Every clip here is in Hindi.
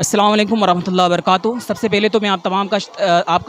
अस्सलाम वालेकुम वरहमतुल्लाहि वबरकातुहू। सबसे पहले तो मैं आप तमाम का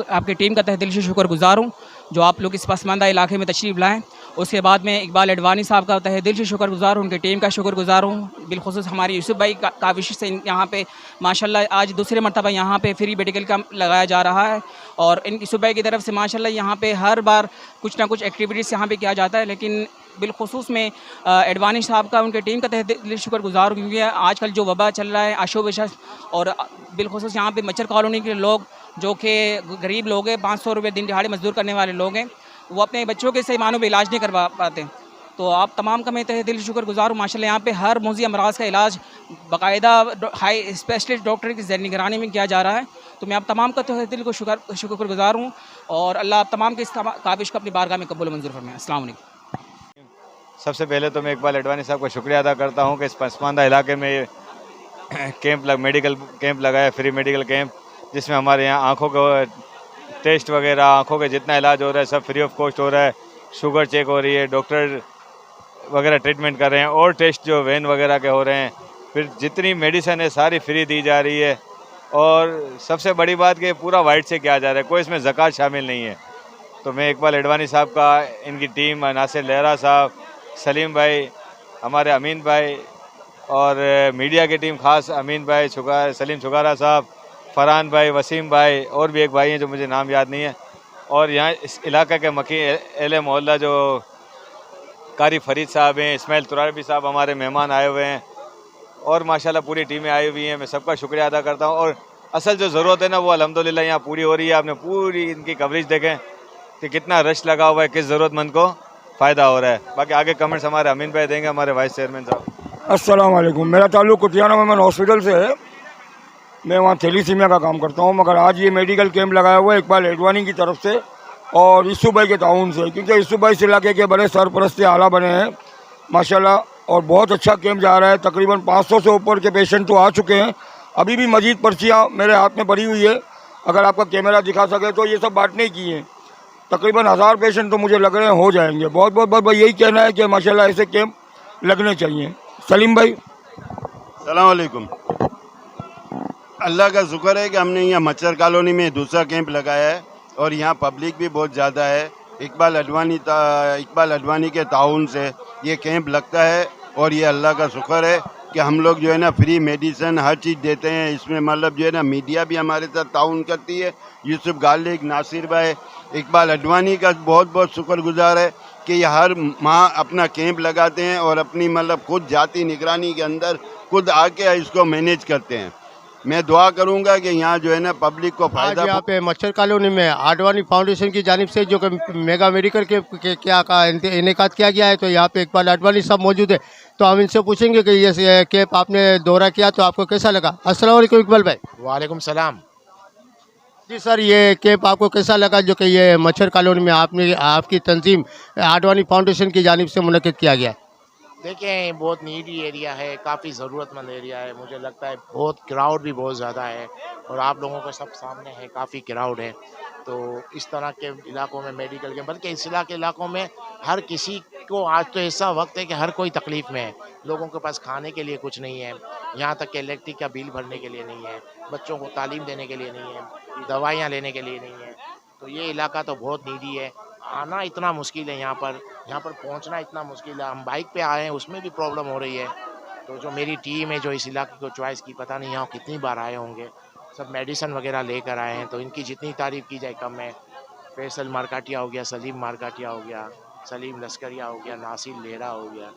आपकी टीम का तहे दिल से शुक्रगुज़ार हूँ जो आप लोग इस पसमानदा इलाके में तशरीफ़ लाएँ। उसके बाद मैं इकबाल अडवाणी साहब का तहे दिल से शुक्रगुज़ार हूँ, उनकी टीम का शुक्रगुज़ार हूँ। बिलख़ुसूस हमारे यूसुफ़ भाई का काविश से यहाँ पे माशाल्लाह आज दूसरे मरतबा यहाँ पे फ्री मेडिकल कैंप लगाया जा रहा है और इन यूसुफ़ भाई की तरफ से माशाल्लाह यहाँ पे हर बार कुछ ना कुछ एक्टिविटीज़ यहाँ पे किया जाता है। लेकिन बिलख़ुसूस में एडवानी साहब का उनकी टीम का तहे दिल से शुक्रगुज़ार हूँ क्योंकि आजकल जो वबा चल रहा है आशो विशा और बिलख़ुसूस यहाँ पे मच्छर कॉलोनी के लोग जो कि गरीब लोग हैं, 500 रुपये दिन दिहाड़ी मजदूर करने वाले लोग हैं, वो अपने बच्चों के सही मानों में इलाज नहीं करवा पाते। तो आप तमाम का मैं तहे दिल से शुक्रगुज़ार हूँ। माशाल्लाह यहाँ पे हर मौज़ी अमराज़ का इलाज बाकायदा हाई स्पेशलिस्ट डॉक्टर की निगरानी में किया जा रहा है। तो मैं आप तमाम का तहे दिल को शुक्रगुज़ार हूँ और अल्लाह आप तमाम के इस काविश को अपनी बारगाह में कबूल मंजूर फरमाए। अस्सलाम वालेकुम। सबसे पहले तो मैं इकबाल अडवाणी साहब का शुक्रिया अदा करता हूँ कि इस पसमानदा इलाके में मेडिकल कैंप लगाया, फ्री मेडिकल कैंप, जिसमें हमारे यहाँ आँखों का टेस्ट वगैरह, आँखों के जितना इलाज हो रहा है सब फ्री ऑफ कॉस्ट हो रहा है। शुगर चेक हो रही है, डॉक्टर वगैरह ट्रीटमेंट कर रहे हैं और टेस्ट जो वेन वगैरह के हो रहे हैं, फिर जितनी मेडिसिन है सारी फ्री दी जा रही है। और सबसे बड़ी बात कि पूरा वाइट से किया जा रहा है, कोई इसमें ज़कात शामिल नहीं है। तो मैं इकबाल अडवाणी साहब का, इनकी टीम, नासिर लहरा साहब, सलीम भाई, हमारे अमीन भाई और मीडिया की टीम, ख़ास अमीन भाई, सलीम छुगारा साहब, फरहान भाई, वसीम भाई और भी एक भाई हैं जो मुझे नाम याद नहीं है। और यहाँ इस इलाके के मकी एले मोहल्ला जो कारी फरीद साहब हैं, इस्माइल तुराबी साहब हमारे मेहमान आए हुए हैं और माशाल्लाह पूरी टीमें आई हुई हैं। मैं सबका शुक्रिया अदा करता हूँ। और असल जो ज़रूरत है ना वो अल्हम्दुलिल्लाह यहाँ पूरी हो रही है। आपने पूरी इनकी कवरेज देखें कि कितना रश लगा हुआ है, किस ज़रूरतमंद को फ़ायदा हो रहा है। बाकी आगे कमेंट्स हमारे अमीन भाई देंगे, हमारे वाइस चेयरमैन साहब। अस्सलाम वालेकुम। मेरा ताल्लुक़ कुतियाना मोमेन हॉस्पिटल से है, मैं वहाँ थैलीसीमिया का काम करता हूँ। मगर आज ये मेडिकल कैंप लगाया हुआ है इकबाल अडवाणी की तरफ से और यूसुफ़ भाई के ताउन से, क्योंकि यूसुफ़ भाई इस इलाके के बड़े सरपरस्त आला बने हैं माशाल्लाह। और बहुत अच्छा कैंप जा रहा है, तकरीबन 500 से ऊपर के पेशेंट तो आ चुके हैं। अभी भी मजीद पर्चियाँ मेरे हाथ में पड़ी हुई है, अगर आपका कैमरा दिखा सके तो ये सब बांटने की है। तकरीबन 1000 पेशेंट तो मुझे लग रहे हैं हो जाएंगे। बहुत बहुत बहुत यही कहना है कि माशाल्लाह ऐसे कैंप लगने चाहिए। सलीम भाई। सलाम वालेकुम। अल्लाह का शुक्र है कि हमने यहाँ मच्छर कॉलोनी में दूसरा कैंप लगाया है और यहाँ पब्लिक भी बहुत ज़्यादा है। इकबाल अडवाणी के ताउन से ये कैंप लगता है और ये अल्लाह का शुक्र है कि हम लोग जो है ना फ्री मेडिसिन हर चीज़ देते हैं। इसमें मतलब जो है ना मीडिया भी हमारे साथ ताउन करती है। यूसुफ गालिक, नासिर भाई, इकबाल अडवाणी का बहुत बहुत शुक्रगुजार है कि ये हर माह अपना कैंप लगाते हैं और अपनी मतलब खुद जाती निगरानी के अंदर खुद आके इसको मैनेज करते हैं। मैं दुआ करूंगा कि यहाँ जो है ना पब्लिक को फायदा। यहाँ पे मच्छर कॉलोनी में आडवाणी फाउंडेशन की जानिब से जो मेगा मेडिकल के क्या का इनेकाद किया गया है, तो यहाँ पे इकबाल अडवाणी साहब मौजूद है, तो हम इनसे पूछेंगे कि ये कैंप आपने दौरा किया तो आपको कैसा लगा। अस्सलाम वालेकुम इकबाल भाई। वालेकुम सलाम। जी सर, ये कैंप आपको कैसा लगा जो कि ये मच्छर कॉलोनी में आपकी तंजीम आडवाणी फाउंडेशन की जानिब से मुनक़िद किया गया है? देखिए बहुत नीडी एरिया है, काफ़ी ज़रूरतमंद एरिया है। मुझे लगता है बहुत क्राउड भी बहुत ज़्यादा है और आप लोगों के सब सामने है, काफ़ी क्राउड है। तो इस तरह के इलाकों में मेडिकल के, बल्कि इस इलाकों में हर किसी को आज तो ऐसा वक्त है कि हर कोई तकलीफ़ में है। लोगों के पास खाने के लिए कुछ नहीं है, यहाँ तक कि इलेक्ट्रिक का बिल भरने के लिए नहीं है, बच्चों को तालीम देने के लिए नहीं है, दवाइयाँ लेने के लिए नहीं है। तो ये इलाका तो बहुत नीडी है। आना इतना मुश्किल है यहाँ पर पहुँचना इतना मुश्किल है। हम बाइक पे आए हैं, उसमें भी प्रॉब्लम हो रही है। तो जो मेरी टीम है जो इस इलाके को चॉइस की, पता नहीं यहाँ कितनी बार आए होंगे, सब मेडिसिन वगैरह लेकर आए हैं, तो इनकी जितनी तारीफ़ की जाए कम है। फैसल मारकाटिया हो गया, सलीम मारकाटिया हो गया, सलीम लश्करिया हो गया, नासिर लहरा हो गया,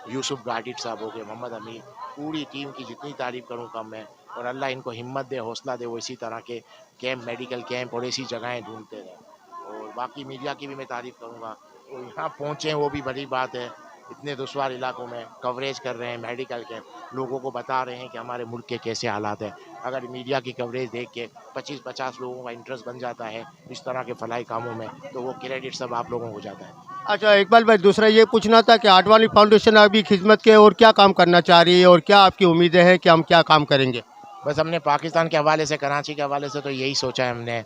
यूसुफ गाडिट साहब हो गए, मोहम्मद अमीन, पूरी टीम की जितनी तारीफ़ करूँ कम है। और अल्लाह इनको हिम्मत दे, हौसला दे, वो इसी तरह के कैंप, मेडिकल कैंप और ऐसी जगहें ढूंढते रहें। और बाकी मीडिया की भी मैं तारीफ़ करूँगा, तो यहाँ पहुँचे वो भी बड़ी बात है। इतने दुश्वार इलाकों में कवरेज कर रहे हैं मेडिकल कैंप, लोगों को बता रहे हैं कि हमारे मुल्क के कैसे हालात हैं। अगर मीडिया की कवरेज देख के 25-50 लोगों का इंटरेस्ट बन जाता है इस तरह के फलाई कामों में, तो वो क्रेडिट सब आप लोगों को जाता है। अच्छा इकबाल भाई, दूसरा ये पूछना था कि आडवाणी फाउंडेशन अभी खिदमत के और क्या काम करना चाह रही है और क्या आपकी उम्मीदें हैं कि हम क्या काम करेंगे? बस हमने पाकिस्तान के हवाले से, कराची के हवाले से तो यही सोचा है हमने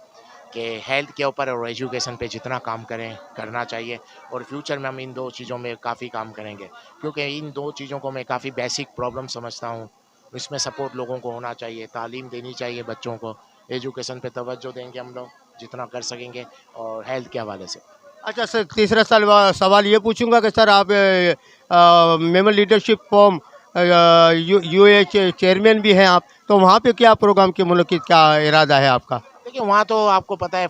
कि हेल्थ के ऊपर और एजुकेशन पे जितना काम करना चाहिए। और फ्यूचर में हम इन दो चीज़ों में काफ़ी काम करेंगे, क्योंकि इन दो चीज़ों को मैं काफ़ी बेसिक प्रॉब्लम समझता हूँ। इसमें सपोर्ट लोगों को होना चाहिए, तालीम देनी चाहिए बच्चों को, एजुकेशन पे तवज्जो देंगे हम लोग जितना कर सकेंगे, और हेल्थ के हवाले से। अच्छा सर, तीसरा सवाल ये पूछूंगा कि सर आप Memon leadership forum UAE chairman भी हैं आप, तो वहाँ पे क्या प्रोग्राम के मुनक़िद क्या इरादा है आपका? देखिए वहाँ तो आपको पता है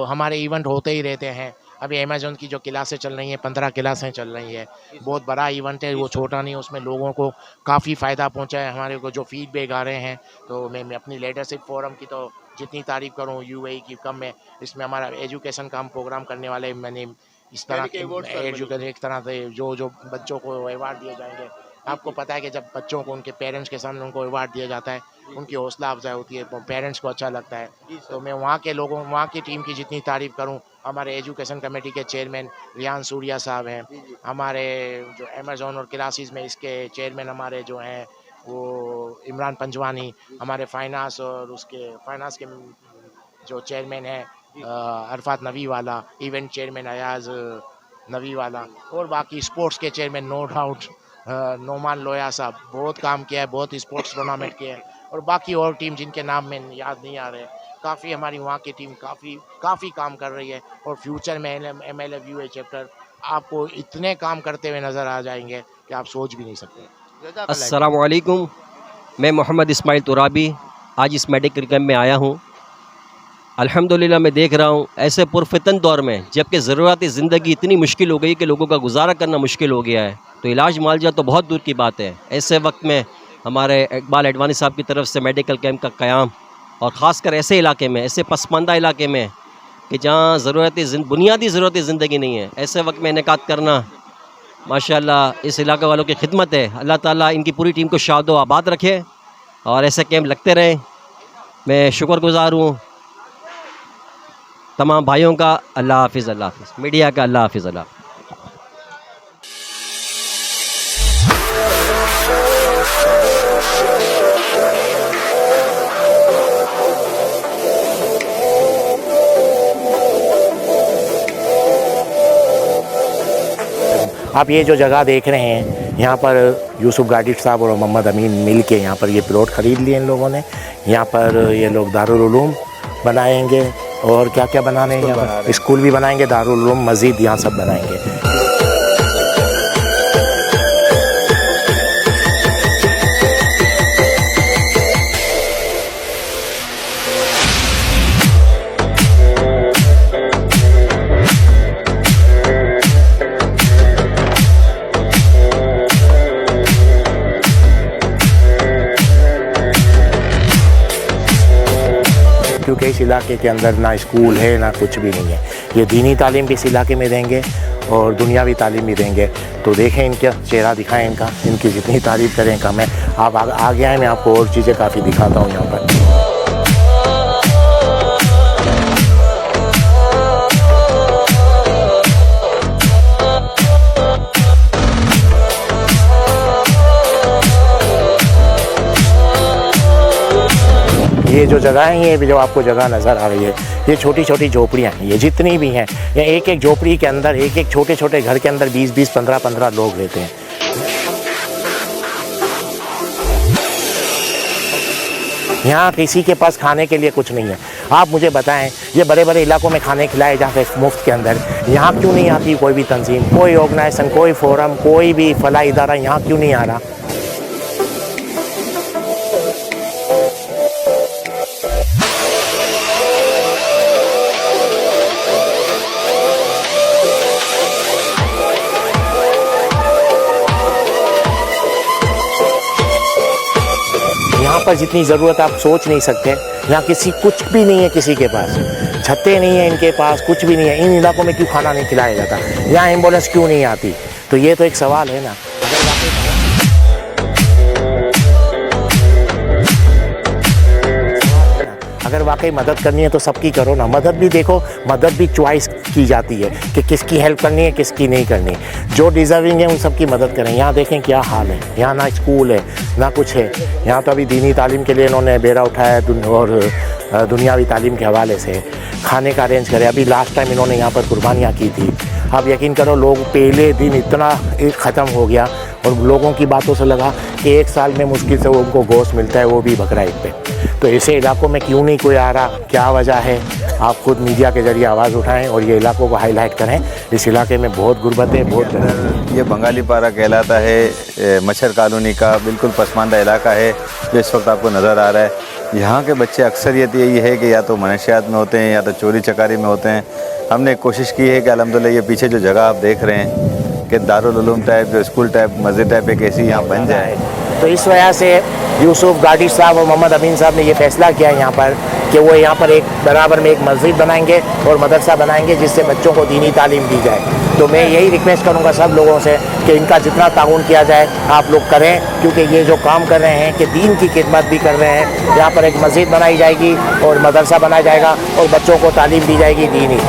हमारे इवेंट होते ही रहते हैं। अभी अमेज़न की जो क्लासें चल रही हैं 15 क्लासें चल रही है, बहुत बड़ा इवेंट है, वो छोटा नहीं है, उसमें लोगों को काफ़ी फ़ायदा पहुँचा है। हमारे को जो फीडबैक आ रहे हैं, तो मैं अपनी लीडरशिप फोरम की तो जितनी तारीफ़ करूँ यूएई की कम है। इसमें हमारा एजुकेशन का हम प्रोग्राम करने वाले, मैंने इस तरह के एजुकेशन एक तरह से जो बच्चों को अवार्ड दिए जाएंगे। आपको पता है कि जब बच्चों को उनके पेरेंट्स के सामने उनको अवार्ड दिया जाता है, उनकी हौसला अफजाई होती है, पेरेंट्स को अच्छा लगता है। तो मैं वहाँ के लोगों, वहाँ की टीम की जितनी तारीफ़ करूँ, हमारे एजुकेशन कमेटी के चेयरमैन रियान सूर्या साहब हैं, हमारे जो अमेज़न और क्लासेस में इसके चेयरमैन हमारे जो हैं वो इमरान पंजवानी, हमारे फाइनेंस और उसके फाइनेंस के जो चेयरमैन हैं अरफात नवी वाला, इवेंट चेयरमैन अयाज नवी वाला, और बाकी स्पोर्ट्स के चेयरमैन नो डाउट नोमान लोया साहब, बहुत काम किया है, बहुत स्पोर्ट्स टूर्नामेंट किए हैं, और बाकी और टीम जिनके नाम में याद नहीं आ रहे। काफ़ी हमारी वहाँ की टीम काफ़ी काम कर रही है, और फ्यूचर में MLF UA चैप्टर आपको इतने काम करते हुए नज़र आ जाएंगे कि आप सोच भी नहीं सकते। अस्सलाम वालेकुम, मैं मोहम्मद इस्माइल तुराबी आज इस मेडिकल कैंप में आया हूँ। अल्हम्दुलिल्लाह मैं देख रहा हूँ ऐसे पुरफितन दौर में, जबकि ज़रूरत ज़िंदगी इतनी मुश्किल हो गई कि लोगों का गुजारा करना मुश्किल हो गया है, तो इलाज मुआवजा तो बहुत दूर की बात है। ऐसे वक्त में हमारे इकबाल अडवाणी साहब की तरफ से मेडिकल कैंप का क़याम, और ख़ासकर ऐसे इलाके में, ऐसे पसमानदा इलाके में कि जहाँ बुनियादी ज़रूरत ज़िंदगी नहीं है, ऐसे वक्त में इनेकाद करना माशाअल्लाह इस इलाके वालों की खिदमत है। अल्लाह ताला इनकी पूरी टीम को शाद व आबाद रखे और ऐसे कैंप लगते रहें। मैं शुक्रगुज़ार हूँ तमाम भाइयों का। अल्लाह हाफ़िज़, अल्लाह हाफ़िज़। मीडिया का अल्लाह हाफ़िज़, अल्लाह हाफ़िज़। आप ये जो जगह देख रहे हैं, यहाँ पर यूसुफ गाडिट साहब और मोहम्मद अमीन मिल के यहाँ पर ये प्लॉट ख़रीद लिए इन लोगों ने। यहाँ पर ये लोग दारुल उलूम बनाएंगे, और क्या क्या बनाने हैं, यहाँ पर स्कूल भी बनाएंगे, दारुल उलूम, मस्जिद, यहाँ सब बनाएंगे। क्योंकि इस इलाके के अंदर ना स्कूल है ना कुछ भी नहीं है। ये दीनी तालीम भी इस इलाके में देंगे और दुनियावी तालीम भी देंगे। तो देखें इनका चेहरा, दिखाएं इनका, इनकी जितनी तारीफ़ करें कम है। आप आगे आए, मैं आपको और चीज़ें काफ़ी दिखाता हूँ यहाँ पर। ये जो जगह है, ये भी जो आपको जगह नज़र आ रही है, ये छोटी छोटी झोपड़ियाँ हैं, ये जितनी भी हैं, ये एक एक झोपड़ी के अंदर, एक एक छोटे छोटे घर के अंदर 20-20, 15-15 लोग रहते हैं। यहाँ किसी के पास खाने के लिए कुछ नहीं है। आप मुझे बताएं, ये बड़े बड़े इलाकों में खाने खिलाए जाते हैं मुफ्त के अंदर, यहाँ क्यों नहीं आती कोई भी तंजीम, कोई ऑर्गेनाइजेशन, कोई फोरम, कोई भी फलाह इदारा यहाँ क्यों नहीं आ रहा? यहाँ पर जितनी ज़रूरत आप सोच नहीं सकते। यहाँ कुछ भी नहीं है, किसी के पास छतें नहीं है, इनके पास कुछ भी नहीं है। इन इलाकों में क्यों खाना नहीं खिलाया जाता? यहाँ एम्बुलेंस क्यों नहीं आती? तो ये तो एक सवाल है ना। अगर वाकई मदद करनी है तो सबकी करो ना। मदद भी देखो, मदद भी चॉइस की जाती है कि किसकी हेल्प करनी है, किसकी नहीं करनी। जो डिज़र्विंग है उन सब की मदद करें। यहाँ देखें क्या हाल है, यहाँ ना स्कूल है ना कुछ है। यहाँ तो अभी दीनी तालीम के लिए इन्होंने बेड़ा उठाया और दुनियावी तालीम के हवाले से खाने का अरेंज करें। अभी लास्ट टाइम इन्होंने यहाँ पर कुर्बानियाँ की थी। अब यकीन करो, लोग पहले दिन इतना ख़त्म हो गया, और लोगों की बातों से लगा कि 1 साल में मुश्किल से उनको गोश्त मिलता है, वो भी बकरा ईद पे। तो ऐसे इलाकों में क्यों नहीं कोई आ रहा, क्या वजह है? आप खुद मीडिया के जरिए आवाज़ उठाएं और ये इलाकों को हाईलाइट करें। इस इलाके में बहुत गुर्बत है, बहुत गरीब। ये बंगाली पारा कहलाता है, मच्छर कॉलोनी का बिल्कुल पसमानदा इलाका है जो इस वक्त आपको नज़र आ रहा है। यहाँ के बच्चे अक्सरियत यही है कि या तो मनशियात में होते हैं या तो चोरी चकारी में होते हैं। हमने कोशिश की है कि अल्हम्दुलिल्लाह ये पीछे जो जगह आप देख रहे हैं कि दारुल उलूम टाइप, जो स्कूल टाइप, मस्जिद टाइप एक ऐसी यहाँ बन जाए। तो इस वजह से यूसुफ गाड़ी साहब और मोहम्मद अमीन साहब ने ये फैसला किया यहाँ पर कि वो यहाँ पर एक बराबर में एक मस्जिद बनाएंगे और मदरसा बनाएंगे जिससे बच्चों को दीनी तालीम दी जाए। तो मैं यही रिक्वेस्ट करूँगा सब लोगों से कि इनका जितना ताउन किया जाए आप लोग करें, क्योंकि ये जो काम कर रहे हैं कि दीन की खिदमत भी कर रहे हैं। यहाँ पर एक मस्जिद बनाई जाएगी और मदरसा बनाया जाएगा और बच्चों को तालीम दी जाएगी दीनी।